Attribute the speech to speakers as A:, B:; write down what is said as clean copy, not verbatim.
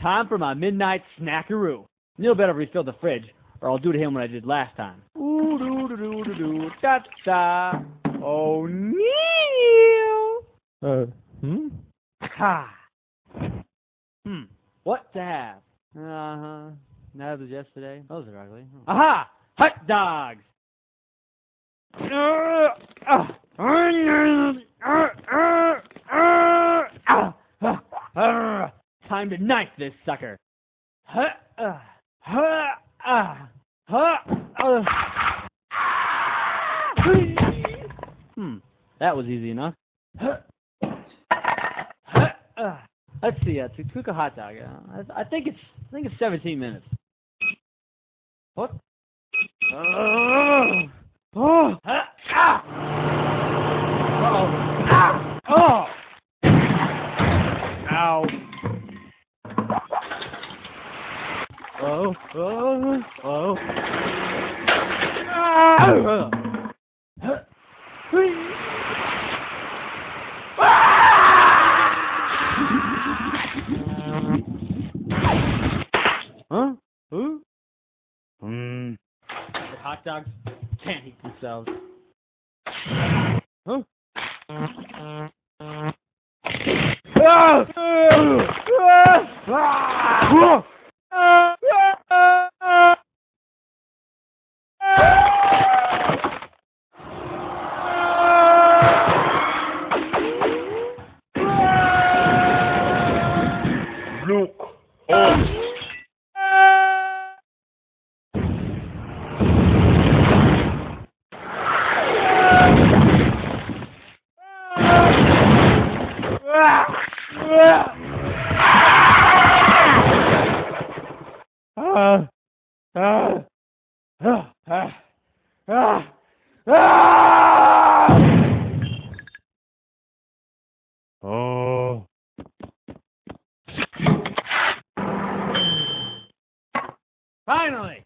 A: time for my midnight snackaroo. Neil better refill the fridge, or I'll do to him what I did last time. Ooh doo doo doo doo doo da da. Oh Neil. Ha. What to have? That was yesterday. Those are ugly. Aha! Hot dogs. Time to knife this sucker. That was easy enough. Let's see. To cook a hot dog, I think it's 17 minutes. What? Oh! Ow! The hot dogs can't eat themselves. Finally!